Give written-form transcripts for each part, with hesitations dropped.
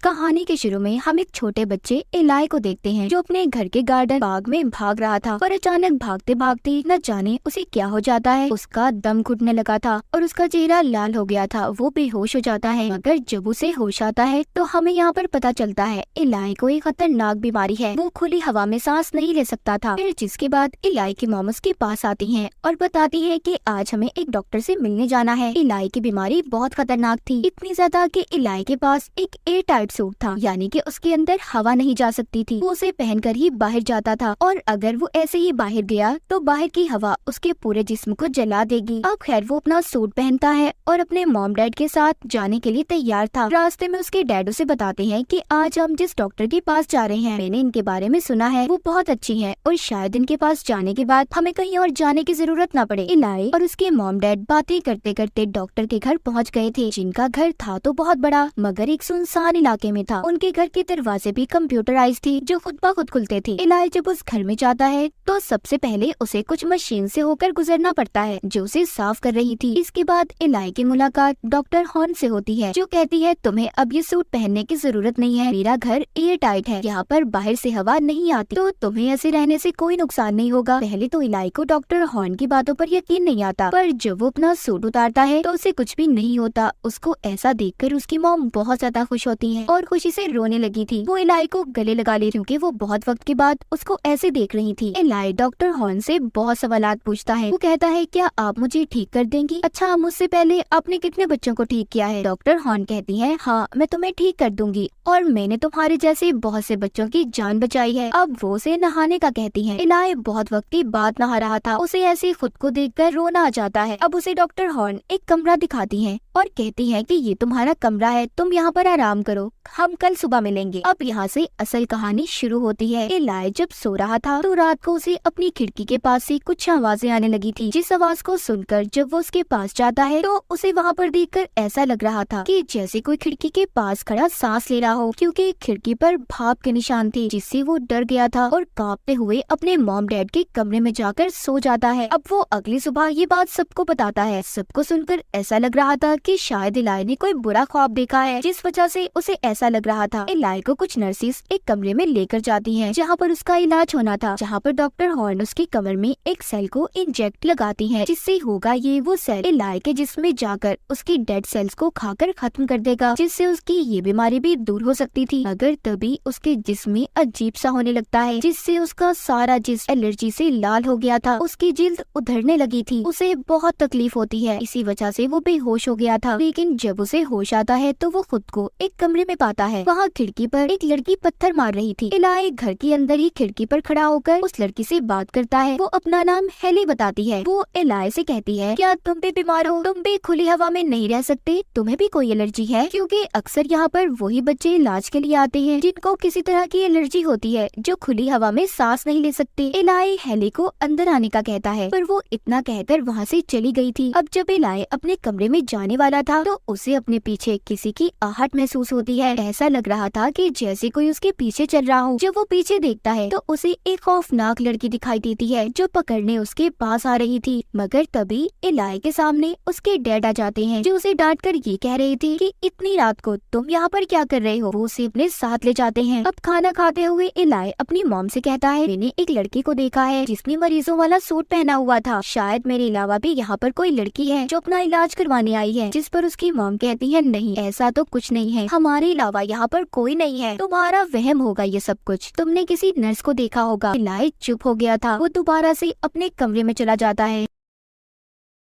कहानी के शुरू में हम एक छोटे बच्चे इलाई को देखते हैं जो अपने घर के गार्डन बाग में भाग रहा था और अचानक भागते भागते न जाने उसे क्या हो जाता है। उसका दम घुटने लगा था और उसका चेहरा लाल हो गया था। वो बेहोश हो जाता है। मगर जब उसे होश आता है तो हमें यहाँ पर पता चलता है इलाई को एक खतरनाक बीमारी है। वो खुली हवा में सांस नहीं ले सकता था। फिर जिसके बाद इलाई की मॉम उसके पास आती है और बताती है कि आज हमें एक डॉक्टर से मिलने जाना है। इलाई की बीमारी बहुत खतरनाक थी, इतनी ज्यादा कि इलाई के पास एक एयर टाइट सूट था, यानी कि उसके अंदर हवा नहीं जा सकती थी। वो उसे पहनकर ही बाहर जाता था और अगर वो ऐसे ही बाहर गया तो बाहर की हवा उसके पूरे जिस्म को जला देगी। अब खैर वो अपना सूट पहनता है और अपने मॉम डैड के साथ जाने के लिए तैयार था। रास्ते में उसके डैड उसे बताते हैं कि आज हम जिस डॉक्टर के पास जा रहे हैं, मैंने इनके बारे में सुना है, वो बहुत अच्छी है और शायद इनके पास जाने के बाद हमें कहीं और जाने की जरूरत न पड़े। इलाई और उसके मॉम डैड बातें करते करते डॉक्टर के घर पहुँच गए थे, जिनका घर था तो बहुत बड़ा मगर एक सुनसान इलाके में था। उनके घर के दरवाजे भी कंप्यूटराइज थी जो खुद ब खुद खुलते थे। इलाई जब उस घर में जाता है तो सबसे पहले उसे कुछ मशीन से होकर गुजरना पड़ता है जो उसे साफ कर रही थी। इसके बाद इलाई की मुलाकात डॉक्टर हॉर्न से होती है जो कहती है तुम्हें अब ये सूट पहनने की जरूरत नहीं है, मेरा घर एयर टाइट है, यहाँ पर बाहर से हवा नहीं आती, तो तुम्हें ऐसे रहने से कोई नुकसान नहीं होगा। पहले तो इलाई को डॉक्टर हॉर्न की बातों पर यकीन नहीं आता, पर जब वो अपना सूट उतारता है तो उसे कुछ भी नहीं होता। उसको ऐसा देखकर उसकी मॉम बहुत ज्यादा खुश होती है और खुशी से रोने लगी थी। वो इलाई को गले लगा ली क्योंकि वो बहुत वक्त के बाद उसको ऐसे देख रही थी। इलाई डॉक्टर हॉर्न से बहुत सवालात पूछता है। वो कहता है क्या आप मुझे ठीक कर देंगी? अच्छा, मुझसे पहले आपने कितने बच्चों को ठीक किया है? डॉक्टर हॉर्न कहती है हाँ, मैं तुम्हें ठीक कर दूंगी और मैंने तुम्हारे जैसे बहुत से बच्चों की जान बचाई है। अब वो उसे नहाने का कहती है। इलाई बहुत वक्त के बाद नहा रहा था, उसे ऐसे खुद को देखकर रोना आ जाता है। अब उसे डॉक्टर हॉर्न एक कमरा दिखाती है और कहती है कि ये तुम्हारा कमरा है, तुम यहाँ पर आराम करो, हम कल सुबह मिलेंगे। अब यहाँ से असल कहानी शुरू होती है। इलाई जब सो रहा था तो रात को उसे अपनी खिड़की के पास से कुछ आवाजें आने लगी थी, जिस आवाज को सुनकर जब वो उसके पास जाता है तो उसे वहाँ पर देखकर ऐसा लग रहा था कि जैसे कोई खिड़की के पास खड़ा सांस ले रहा हो, क्योंकि खिड़की पर भाप के निशान थे, जिससे वो डर गया था और कांपते हुए अपने मॉम डैड के कमरे में जाकर सो जाता है। अब वो अगली सुबह ये बात सबको बताता है। सबको सुनकर ऐसा लग रहा था कि शायद इलाई ने कोई बुरा ख्वाब देखा है, जिस वजह से उसे ऐसा लग रहा था। इलाई को कुछ नर्सिस एक कमरे में लेकर जाती हैं, जहाँ पर उसका इलाज होना था, जहाँ पर डॉक्टर हॉर्न उसकी कमर में एक सेल को इंजेक्ट लगाती है, जिससे होगा ये वो सेल इलाई के जिस्म में जाकर उसकी डेड सेल्स को खाकर खत्म कर देगा, जिससे उसकी ये बीमारी भी दूर हो सकती थी। मगर तभी उसके जिस्म में अजीब सा होने लगता है, जिससे उसका सारा जिस्म एलर्जी से लाल हो गया था। उसकी जिल्द उधड़ने लगी थी, उसे बहुत तकलीफ होती है। इसी वजह से वो बेहोश हो गया था। लेकिन जब उसे होश आता है तो वो खुद को एक कमरे में पाता है। वहाँ खिड़की पर एक लड़की पत्थर मार रही थी। इलाई घर के अंदर ही खिड़की पर खड़ा होकर उस लड़की से बात करता है। वो अपना नाम हेली बताती है। वो इलाई से कहती है क्या तुम भी बीमार हो? तुम भी खुली हवा में नहीं रह सकते? तुम्हें भी कोई एलर्जी है? क्योंकि अक्सर यहाँ पर वही बच्चे इलाज के लिए आते हैं जिनको किसी तरह की एलर्जी होती है, जो खुली हवा में सांस नहीं ले सकते। इलाई हेली को अंदर आने का कहता है, पर वो इतना कहकर वहाँ से चली गई थी। अब जब इलाई अपने कमरे में जाने वाला था तो उसे अपने पीछे किसी की आहट महसूस होती है। ऐसा लग रहा था कि जैसे कोई उसके पीछे चल रहा हो। जब वो पीछे देखता है तो उसे एक खौफनाक लड़की दिखाई देती है जो पकड़ने उसके पास आ रही थी। मगर तभी इलाई के सामने उसके डैड आ जाते हैं, जो उसे डांट कर ये कह रहे थे कि इतनी रात को तुम यहाँ पर क्या कर रहे हो। वो उसे अपने साथ ले जाते हैं। अब खाना खाते हुए इलाई अपनी मॉम से कहता है मैंने एक लड़की को देखा है जिसने मरीजों वाला सूट पहना हुआ था, शायद मेरे अलावा भी यहाँ पर कोई लड़की है जो अपना इलाज करवाने आई है। जिस पर उसकी मॉम कहती है नहीं, ऐसा तो कुछ नहीं है, हमारे अलावा यहाँ पर कोई नहीं है, तुम्हारा वहम होगा ये सब कुछ, तुमने किसी नर्स को देखा होगा। इलाई चुप हो गया था। वो दोबारा से अपने कमरे में चला जाता है।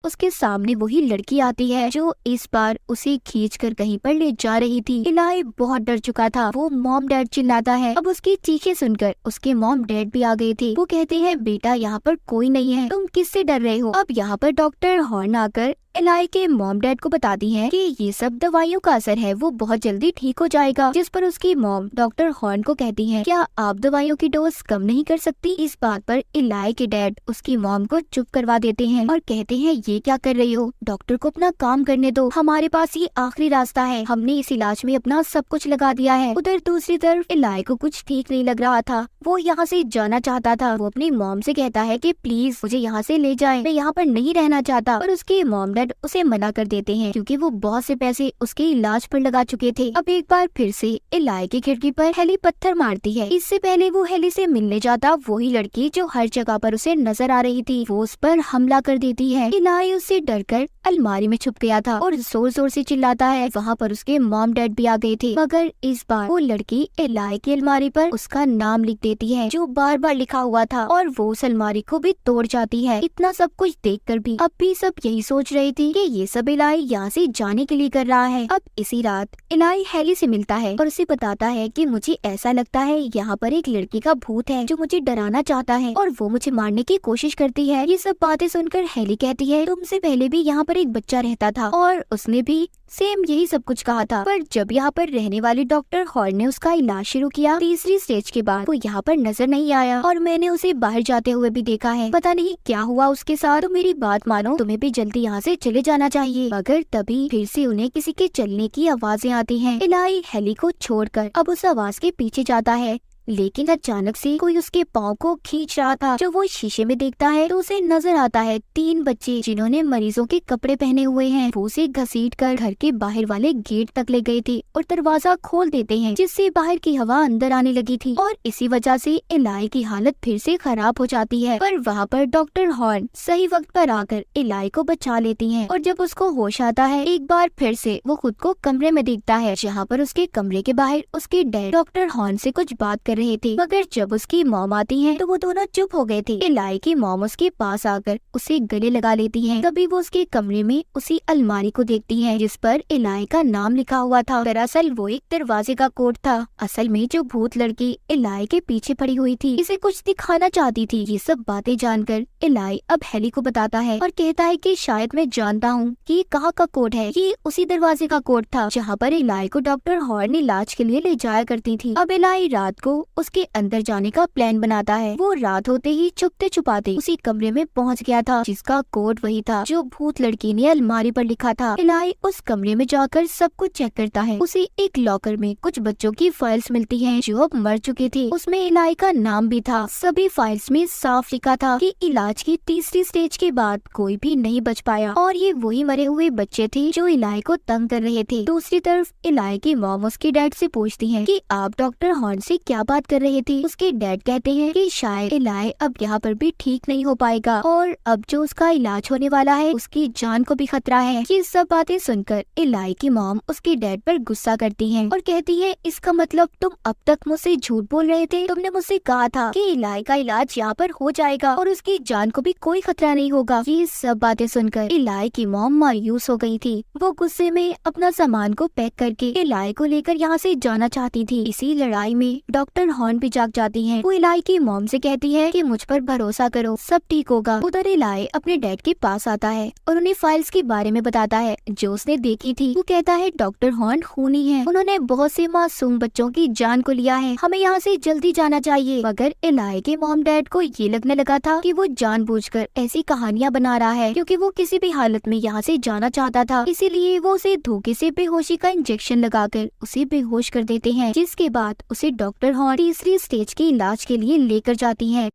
उसके सामने वही लड़की आती है जो इस बार उसे खींचकर कहीं पर ले जा रही थी। इलाई बहुत डर चुका था। वो मॉम डैड चिल्लाता है। अब उसकी चीखें सुनकर उसके मॉम डैड भी आ गए थे। वो कहते हैं बेटा यहाँ पर कोई नहीं है, तुम किससे डर रहे हो? अब यहाँ पर डॉक्टर हॉर्न आकर इलाई के मॉम डैड को बताती है कि ये सब दवाइयों का असर है, वो बहुत जल्दी ठीक हो जाएगा। जिस पर उसकी मॉम डॉक्टर हॉर्न को कहती है क्या आप दवाइयों की डोज कम नहीं कर सकती? इस बात पर इलाई के डैड उसकी मॉम को चुप करवा देते हैं और कहते हैं ये क्या कर रही हो, डॉक्टर को अपना काम करने दो, हमारे पास ये आखिरी रास्ता है, हमने इस इलाज में अपना सब कुछ लगा दिया है। उधर दूसरी तरफ इलाई को कुछ ठीक नहीं लग रहा था। वो यहाँ से जाना चाहता था। वो अपनी मॉम से कहता है कि प्लीज मुझे यहाँ से ले जाएं, मैं यहाँ पर नहीं रहना चाहता। और उसके मॉम डैड डैड उसे मना कर देते हैं क्योंकि वो बहुत से पैसे उसके इलाज पर लगा चुके थे। अब एक बार फिर से इलाई की खिड़की पर हेली पत्थर मारती है। इससे पहले वो हेली से मिलने जाता वही लड़की जो हर जगह पर उसे नजर आ रही थी, वो उस पर हमला कर देती है। इलाई उससे डरकर अलमारी में छुप गया था और जोर जोर से चिल्लाता है। वहाँ पर उसके मॉम डैड भी आ गए थे, मगर इस बार वो लड़की इलाई की अलमारी पर उसका नाम लिख देती है जो बार बार लिखा हुआ था, और वो उस अलमारी को भी तोड़ जाती है। इतना सब कुछ देखकर भी अब भी सब यही सोच रही थी कि ये सब इलाई यहाँ से जाने के लिए कर रहा है। अब इसी रात इलाई हेली से मिलता है और उसे बताता है कि मुझे ऐसा लगता है यहाँ पर एक लड़की का भूत है जो मुझे डराना चाहता है और वो मुझे मारने की कोशिश करती है। ये सब बातें सुनकर हेली कहती है तुमसे पहले भी यहाँ पर एक बच्चा रहता था और उसने भी सेम यही सब कुछ कहा था, पर जब यहाँ पर रहने वाले डॉक्टर हॉर्न ने उसका इलाज शुरू किया, तीसरी स्टेज के बाद वो यहाँ पर नजर नहीं आया और मैंने उसे बाहर जाते हुए भी देखा है। पता नहीं क्या हुआ उसके साथ। तो मेरी बात मानो, तुम्हें भी जल्दी यहाँ से चले जाना चाहिए। मगर तभी फिर से उन्हें किसी के चलने की आवाजें आती हैं। इलाई हेली को छोड़कर अब उस आवाज के पीछे जाता है, लेकिन अचानक से कोई उसके पाँव को खींच रहा था। जो वो शीशे में देखता है तो उसे नजर आता है 3 बच्चे जिन्होंने मरीजों के कपड़े पहने हुए हैं। वो उसे घसीटकर घर के बाहर वाले गेट तक ले गए थे और दरवाजा खोल देते हैं, जिससे बाहर की हवा अंदर आने लगी थी और इसी वजह से इलाई की हालत फिर से खराब हो जाती है। पर वहाँ पर डॉक्टर हॉर्न सही वक्त पर आकर इलाई को बचा लेती है और जब उसको होश आता है एक बार फिर से वो खुद को कमरे में देखता है, जहाँ पर उसके कमरे के बाहर उसके डैड डॉक्टर हॉर्न से कुछ बात कर रहे थे। मगर जब उसकी मॉम आती है तो वो दोनों चुप हो गए थे। इलाई की मॉम उसके पास आकर उसे गले लगा लेती है। तभी वो उसके कमरे में उसी अलमारी को देखती है जिस पर इलाई का नाम लिखा हुआ था। दरअसल वो एक दरवाजे का कोड था। असल में जो भूत लड़की इलाई के पीछे पड़ी हुई थी इसे कुछ दिखाना चाहती थी। ये सब बातें जानकर इलाई अब हेली को बताता है और कहता है कि शायद मैं जानता हूँ कि कहाँ का कोड है। ये उसी दरवाजे का कोड था जहाँ पर इलाई को डॉक्टर हॉर्न इलाज के लिए ले जाया करती थी। अब इलाई रात को उसके अंदर जाने का प्लान बनाता है। वो रात होते ही छुपते छुपाते उसी कमरे में पहुंच गया था जिसका कोड वही था जो भूत लड़की ने अलमारी पर लिखा था। इलाई उस कमरे में जाकर सब कुछ चेक करता है। उसे एक लॉकर में कुछ बच्चों की फाइल्स मिलती हैं जो अब मर चुके थे। उसमें इलाई का नाम भी था। सभी फाइल्स में साफ लिखा था कि इलाज की तीसरी स्टेज के बाद कोई भी नहीं बच पाया और ये वही मरे हुए बच्चे थे जो इलाई को तंग कर रहे थे। दूसरी तरफ इलाई की मॉम उसके डैड से पूछती है कि आप डॉक्टर हॉर्न से क्या बात कर रहे थे। उसके डैड कहते हैं कि शायद इलाई अब यहाँ पर भी ठीक नहीं हो पाएगा और अब जो उसका इलाज होने वाला है उसकी जान को भी खतरा है। ये सब बातें सुनकर इलाई की मॉम उसके डैड पर गुस्सा करती है और कहती है इसका मतलब तुम अब तक मुझसे झूठ बोल रहे थे। तुमने मुझसे कहा था कि इलाई का इलाज यहाँ पर हो जाएगा और उसकी जान को भी कोई खतरा नहीं होगा। ये सब बातें सुनकर इलाई की मॉम मायूस हो गई थी। वो गुस्से में अपना सामान को पैक करके इलाई को लेकर यहाँ से जाना चाहती थी। इसी लड़ाई में डॉक्टर हॉर्न भी जाग जाती हैं। वो इलाई की मॉम से कहती है कि मुझ पर भरोसा करो, सब ठीक होगा। उधर इलाई अपने डैड के पास आता है और उन्हें फाइल्स के बारे में बताता है जो उसने देखी थी। वो कहता है डॉक्टर हॉर्न खूनी है, उन्होंने बहुत से मासूम बच्चों की जान को लिया है, हमें यहाँ से जल्दी जाना चाहिए। मगर इलाई के मॉम डैड को ये लगने लगा था कि वो जानबूझकर ऐसी कहानियाँ बना रहा है क्योंकि वो किसी भी हालत में यहाँ से जाना चाहता था। इसीलिए वो उसे धोखे से बेहोशी का इंजेक्शन लगाकर उसे बेहोश कर देते हैं, जिसके बाद उसे डॉक्टर हॉर्न तीसरी स्टेज के इलाज के लिए लेकर जाती हैं।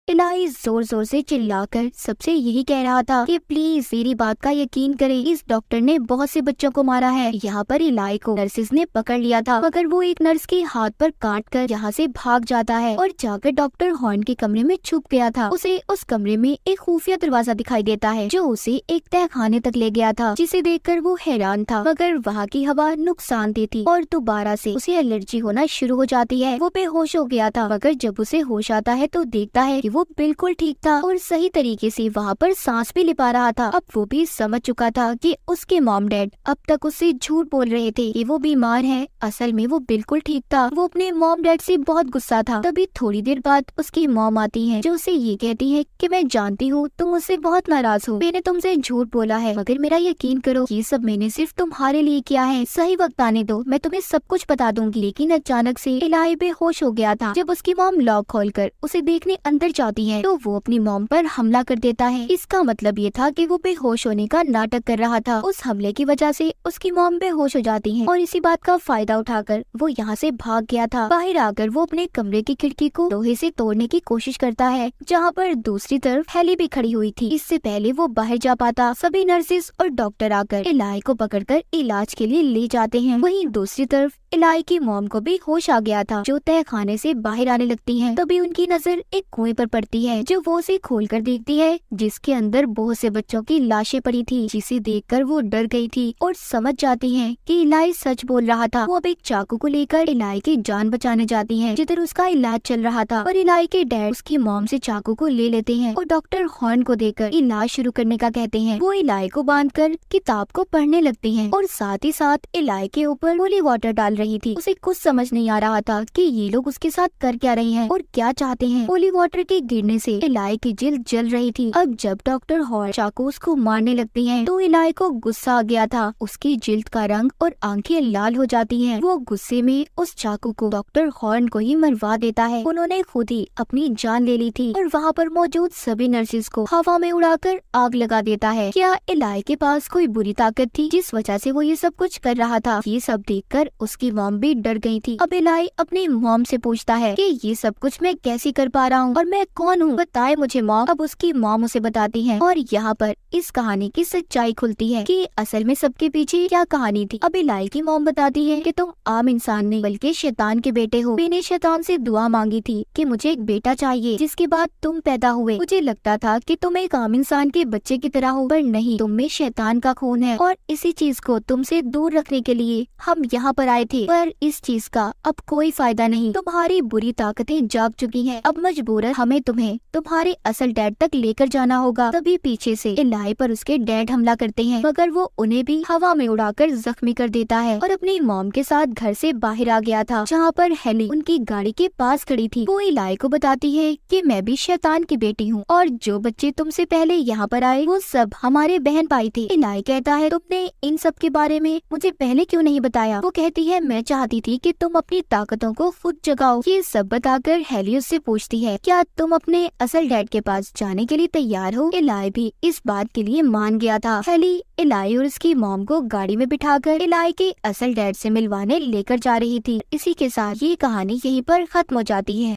इलाई जोर जोर से चिल्लाकर सबसे यही कह रहा था कि प्लीज मेरी बात का यकीन करें, इस डॉक्टर ने बहुत से बच्चों को मारा है। यहाँ पर इलाई को नर्सिस ने पकड़ लिया था, मगर वो एक नर्स के हाथ पर काट कर यहाँ से भाग जाता है और जाकर डॉक्टर हॉर्न के कमरे में छुप गया था। उसे उस कमरे में एक खुफिया दरवाजा दिखाई देता है जो उसे एक तहखाने तक ले गया था, जिसे देखकर वो हैरान था। मगर वहाँ की हवा नुकसानदेह थी और दोबारा से उसे एलर्जी होना शुरू हो जाती है। वो बेहोश हो गया था, मगर जब उसे होश आता है तो देखता है कि वो बिल्कुल ठीक था और सही तरीके से वहाँ पर सांस भी ले पा रहा था। अब वो भी समझ चुका था कि उसके मॉम डैड अब तक उससे झूठ बोल रहे थे कि वो बीमार है। असल में वो बिल्कुल ठीक था। वो अपने मॉम डैड से बहुत गुस्सा था। तभी थोड़ी देर बाद उसकी मॉम आती है जो उसे ये कहती है कि मैं जानती हूँ तुम मुझसे बहुत नाराज हो, मैंने तुमसे झूठ बोला है, मगर मेरा यकीन करो ये सब मैंने सिर्फ तुम्हारे लिए किया है। सही वक्त आने दो, मैं तुम्हें सब कुछ बता दूंगी। लेकिन अचानक से इलाई बेहोश हो गया था। जब उसकी मॉम लॉक खोलकर उसे देखने अंदर जाती है तो वो अपनी मॉम पर हमला कर देता है। इसका मतलब ये था कि वो बेहोश होने का नाटक कर रहा था। उस हमले की वजह से उसकी मॉम बेहोश हो जाती है और इसी बात का फायदा उठाकर वो यहाँ से भाग गया था। बाहर आकर वो अपने कमरे की खिड़की को लोहे से तोड़ने की कोशिश करता है, जहाँ पर दूसरी तरफ हेली भी खड़ी हुई थी। इससे पहले वो बाहर जा पाता, सभी नर्सेस और डॉक्टर आकर इलाई को पकड़कर इलाज के लिए ले जाते हैं। वहीं दूसरी तरफ इलाई की मॉम को भी होश आ गया था, जो तहखाने से बाहर आने लगती हैं। तभी उनकी नजर एक कुएं पर पड़ती है, जो वो उसे खोलकर देखती है, जिसके अंदर बहुत से बच्चों की लाशें पड़ी थी, जिसे देखकर वो डर गई थी और समझ जाती हैं कि इलाई सच बोल रहा था। वो अब एक चाकू को लेकर इलाई की जान बचाने जाती हैं, जिधर उसका इलाज चल रहा था। और इलाई के डैड उसकी मॉम से चाकू को ले लेते हैं और डॉक्टर हॉर्न को देकर इलाज शुरू करने का कहते हैं। वो इलाई को बांधकर किताब को पढ़ने लगती हैं और साथ ही साथ इलाई के ऊपर होली वाटर डाल रही थी। उसे कुछ समझ नहीं आ रहा था कि ये लोग उसके साथ कर क्या रहे हैं और क्या चाहते हैं। होली वाटर के गिरने से इलाई की जिल्द जल रही थी। अब जब डॉक्टर हॉर्न चाकू उसको मारने लगती हैं, तो इलाई को गुस्सा आ गया था। उसकी जिल्द का रंग और आंखें लाल हो जाती हैं। वो गुस्से में उस चाकू को डॉक्टर हॉर्न को ही मरवा देता है। उन्होंने खुद ही अपनी जान ले ली थी और वहाँ पर मौजूद सभी नर्सेस को हवा में उड़ाकर आग लगा देता है। क्या इलाई के पास कोई बुरी ताकत थी जिस वजह से वो ये सब कुछ कर रहा था? ये सब देखकर उसकी मॉम भी डर गई थी। अब इलाई अपनी मॉम से पूछता है कि ये सब कुछ मैं कैसे कर पा रहा हूँ और मैं कौन हूँ, बताए मुझे मॉम। अब उसकी मॉम उसे बताती है और यहाँ पर इस कहानी की सच्चाई खुलती है कि असल में सबके पीछे क्या कहानी थी। अब इलाई की मॉम बताती है कि तुम आम इंसान नहीं बल्कि शैतान के बेटे हो। मैंने शैतान से दुआ मांगी थी कि मुझे एक बेटा चाहिए, जिसके बाद तुम पैदा हुए। मुझे लगता था कि तुम एक आम इंसान के बच्चे की तरह हो, पर नहीं, तुम में शैतान का खून है और इसी चीज को तुमसे दूर रखने के लिए हम यहाँ पर आए थे। पर इस चीज का अब कोई फायदा नहीं, तुम्हारी बुरी ताकतें जाग चुकी हैं। अब मजबूरन हमें तुम्हें तुम्हारे असल डैड तक लेकर जाना होगा। तभी पीछे से इलाई पर उसके डैड हमला करते हैं, मगर वो उन्हें भी हवा में उड़ाकर जख्मी कर देता है और अपनी मॉम के साथ घर से बाहर आ गया था, जहाँ पर हेली उनकी गाड़ी के पास खड़ी थी। वो इलाई को बताती है कि मैं भी शैतान की बेटी हूँ और जो बच्चे तुमसे पहले यहाँ पर आए वो सब हमारे बहन भाई थे। इलाई कहता है तुमने इन सब के बारे में मुझे पहले क्यों नहीं बताया? वो कहती है मैं चाहती थी कि तुम अपनी ताकतों को खुद जगाओ। ये सब बताकर हेली उससे पूछती है क्या तुम अपने असल डैड के पास जाने के लिए तैयार हो? इलाई भी इस बात के लिए मान गया था। हेली इलाई और उसकी मॉम को गाड़ी में बिठाकर इलाई के असल डैड से मिलवाने लेकर जा रही थी। इसी के साथ ये कहानी यहीं पर खत्म हो जाती है।